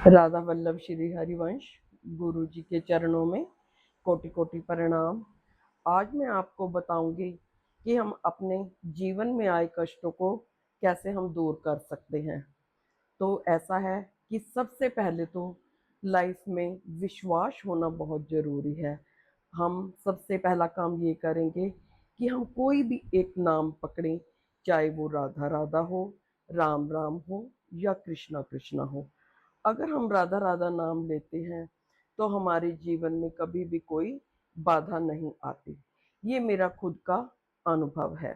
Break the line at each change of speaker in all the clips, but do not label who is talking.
राधा वल्लभ श्री हरिवंश गुरु जी के चरणों में कोटि कोटि प्रणाम। आज मैं आपको बताऊंगी कि हम अपने जीवन में आए कष्टों को कैसे हम दूर कर सकते हैं। तो ऐसा है कि सबसे पहले तो लाइफ में विश्वास होना बहुत ज़रूरी है। हम सबसे पहला काम ये करेंगे कि हम कोई भी एक नाम पकड़ें, चाहे वो राधा राधा हो, राम राम हो या कृष्णा कृष्णा हो। अगर हम राधा राधा नाम लेते हैं तो हमारे जीवन में कभी भी कोई बाधा नहीं आती। ये मेरा खुद का अनुभव है।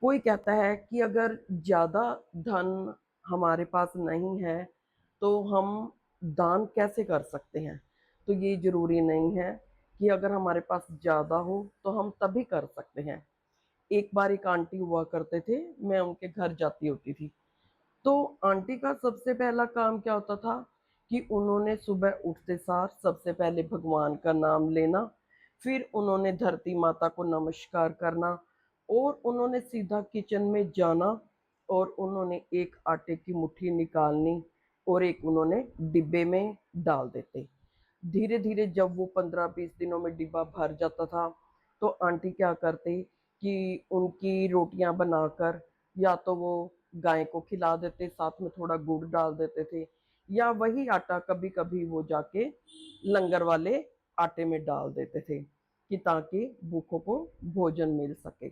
कोई कहता है कि अगर ज़्यादा धन हमारे पास नहीं है तो हम दान कैसे कर सकते हैं। तो ये ज़रूरी नहीं है कि अगर हमारे पास ज़्यादा हो तो हम तभी कर सकते हैं। एक बार एक आंटी हुआ करते थे, मैं उनके घर जाती होती थी। तो आंटी का सबसे पहला काम क्या होता था कि उन्होंने सुबह उठते सार सबसे पहले भगवान का नाम लेना, फिर उन्होंने धरती माता को नमस्कार करना और उन्होंने सीधा किचन में जाना और उन्होंने एक आटे की मुट्ठी निकालनी और एक उन्होंने डिब्बे में डाल देते। धीरे धीरे जब वो 15-20 दिनों में डिब्बा भर जाता था तो आंटी क्या करते कि उनकी रोटियां बनाकर या तो वो गाय को खिला देते, साथ में थोड़ा गुड़ डाल देते थे, या वही आटा कभी कभी वो जाके लंगर वाले आटे में डाल देते थे कि ताकि भूखों को भोजन मिल सके।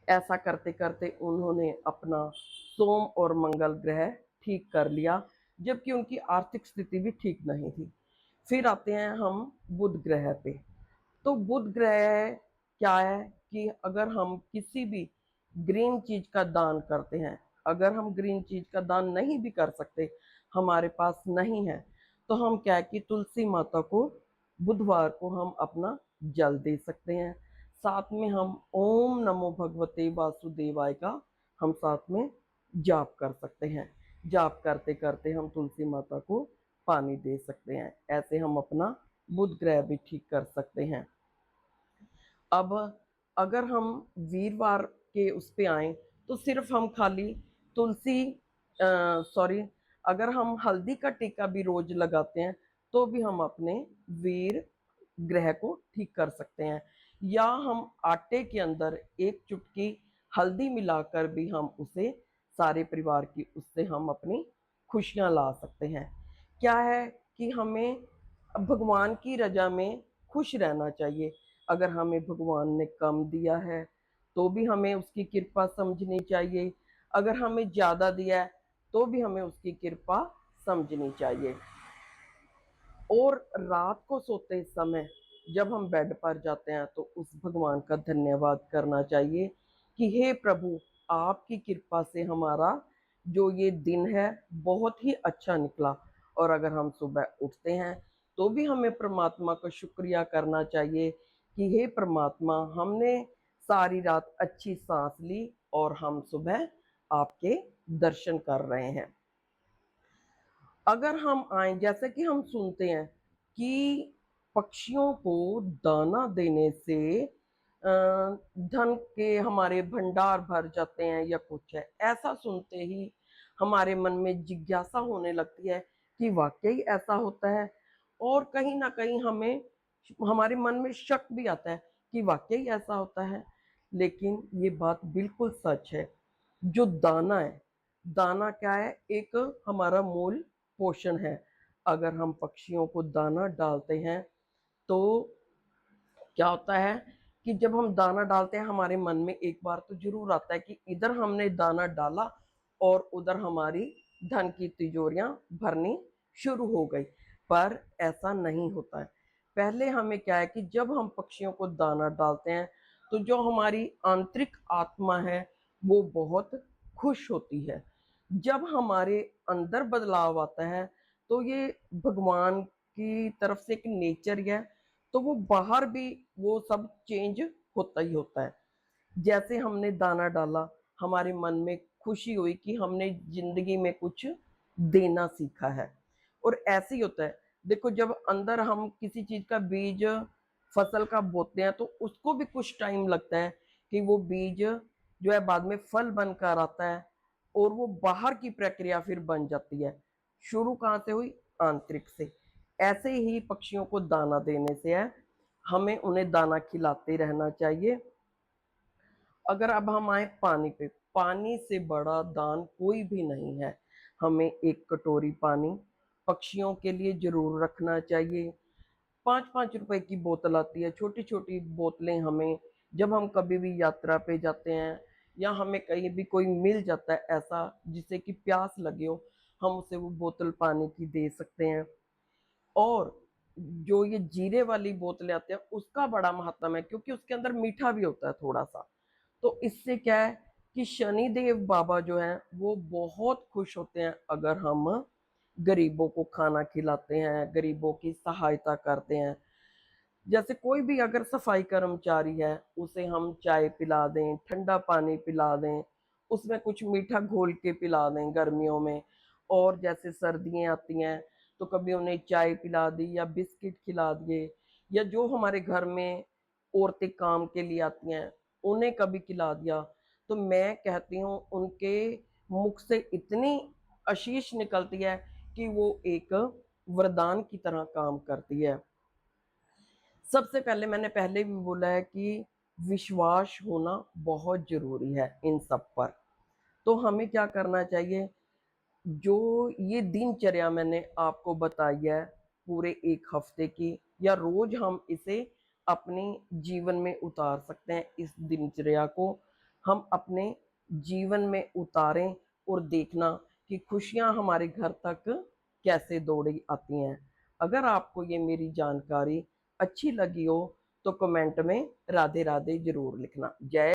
ऐसा करते करते उन्होंने अपना सोम और मंगल ग्रह ठीक कर लिया, जबकि उनकी आर्थिक स्थिति भी ठीक नहीं थी। फिर आते हैं हम बुध ग्रह पे। तो बुध ग्रह क्या है कि अगर हम किसी भी ग्रीन चीज का दान करते हैं, अगर हम ग्रीन चीज का दान नहीं भी कर सकते, हमारे पास नहीं है, तो हम क्या है कि तुलसी माता को बुधवार को हम अपना जल दे सकते हैं। साथ में हम ओम नमो भगवते वासुदेवाय का हम साथ में जाप कर सकते हैं। जाप करते करते हम तुलसी माता को पानी दे सकते हैं। ऐसे हम अपना बुध ग्रह भी ठीक कर सकते हैं। अब अगर हम वीरवार के उस पे आए तो सिर्फ हम खाली तुलसी सॉरी अगर हम हल्दी का टीका भी रोज लगाते हैं तो भी हम अपने वीर ग्रह को ठीक कर सकते हैं। या हम आटे के अंदर एक चुटकी हल्दी मिलाकर भी हम उसे सारे परिवार की उससे हम अपनी खुशियां ला सकते हैं। क्या है कि हमें भगवान की रजा में खुश रहना चाहिए। अगर हमें भगवान ने कम दिया है तो भी हमें उसकी कृपा समझनी चाहिए, अगर हमें ज़्यादा दिया है तो भी हमें उसकी कृपा समझनी चाहिए। और रात को सोते समय जब हम बेड पर जाते हैं तो उस भगवान का धन्यवाद करना चाहिए कि हे प्रभु, आपकी कृपा से हमारा जो ये दिन है बहुत ही अच्छा निकला। और अगर हम सुबह उठते हैं तो भी हमें परमात्मा का शुक्रिया करना चाहिए कि हे परमात्मा, हमने सारी रात अच्छी सांस ली और हम सुबह आपके दर्शन कर रहे हैं। अगर हम आए, जैसे कि हम सुनते हैं कि पक्षियों को दाना देने से धन के हमारे भंडार भर जाते हैं या कुछ है, ऐसा सुनते ही हमारे मन में जिज्ञासा होने लगती है कि वाकई ऐसा होता है। और कहीं ना कहीं हमें हमारे मन में शक भी आता है कि वाकई ऐसा होता है। लेकिन ये बात बिल्कुल सच है। जो दाना है, दाना क्या है, एक हमारा मूल पोषण है। अगर हम पक्षियों को दाना डालते हैं तो क्या होता है कि जब हम दाना डालते हैं हमारे मन में एक बार तो जरूर आता है कि इधर हमने दाना डाला और उधर हमारी धन की तिजोरियां भरनी शुरू हो गई। पर ऐसा नहीं होता है। पहले हमें क्या है कि जब हम पक्षियों को दाना डालते हैं तो जो हमारी आंतरिक आत्मा है वो बहुत खुश होती है। जब हमारे अंदर बदलाव आता है तो ये भगवान की तरफ से एक नेचर है, तो वो बाहर भी वो सब चेंज होता ही होता है। जैसे हमने दाना डाला, हमारे मन में खुशी हुई कि हमने जिंदगी में कुछ देना सीखा है। और ऐसे ही होता है। देखो, जब अंदर हम किसी चीज का बीज फसल का बोते हैं तो उसको भी कुछ टाइम लगता है कि वो बीज जो है बाद में फल बनकर आता है। और वो बाहर की प्रक्रिया फिर बन जाती है। शुरू कहाँ से हुई? आंतरिक से। ऐसे ही पक्षियों को दाना देने से है, हमें उन्हें दाना खिलाते रहना चाहिए। अगर अब हम आए पानी पे, पानी से बड़ा दान कोई भी नहीं है। हमें एक कटोरी पानी पक्षियों के लिए जरूर रखना चाहिए। 5-5 रुपए की बोतल आती है, छोटी छोटी बोतलें। हमें जब हम कभी भी यात्रा पे जाते हैं या हमें कहीं भी कोई मिल जाता है ऐसा जिसे कि प्यास लगे हो, हम उसे वो बोतल पानी की दे सकते हैं। और जो ये जीरे वाली बोतलें आती हैं उसका बड़ा महत्व है, क्योंकि उसके अंदर मीठा भी होता है थोड़ा सा। तो इससे क्या है कि शनिदेव बाबा जो हैं वो बहुत खुश होते हैं अगर हम गरीबों को खाना खिलाते हैं, गरीबों की सहायता करते हैं। जैसे कोई भी अगर सफाई कर्मचारी है उसे हम चाय पिला दें, ठंडा पानी पिला दें, उसमें कुछ मीठा घोल के पिला दें गर्मियों में। और जैसे सर्दियाँ आती हैं तो कभी उन्हें चाय पिला दी या बिस्किट खिला दिए, या जो हमारे घर में औरतें काम के लिए आती हैं उन्हें कभी खिला दिया, तो मैं कहती हूँ उनके मुख से इतनी आशीष निकलती है कि वो एक वरदान की तरह काम करती है। सबसे पहले मैंने पहले भी बोला है कि विश्वास होना बहुत ज़रूरी है इन सब पर। तो हमें क्या करना चाहिए? जो ये दिनचर्या मैंने आपको बताई है पूरे 1 हफ्ते की, या रोज़ हम इसे अपने जीवन में उतार सकते हैं। इस दिनचर्या को हम अपने जीवन में उतारें और देखना कि खुशियाँ हमारे घर तक कैसे दौड़ी आती हैं। अगर आपको ये मेरी जानकारी अच्छी लगी हो तो कमेंट में राधे राधे ज़रूर लिखना। जय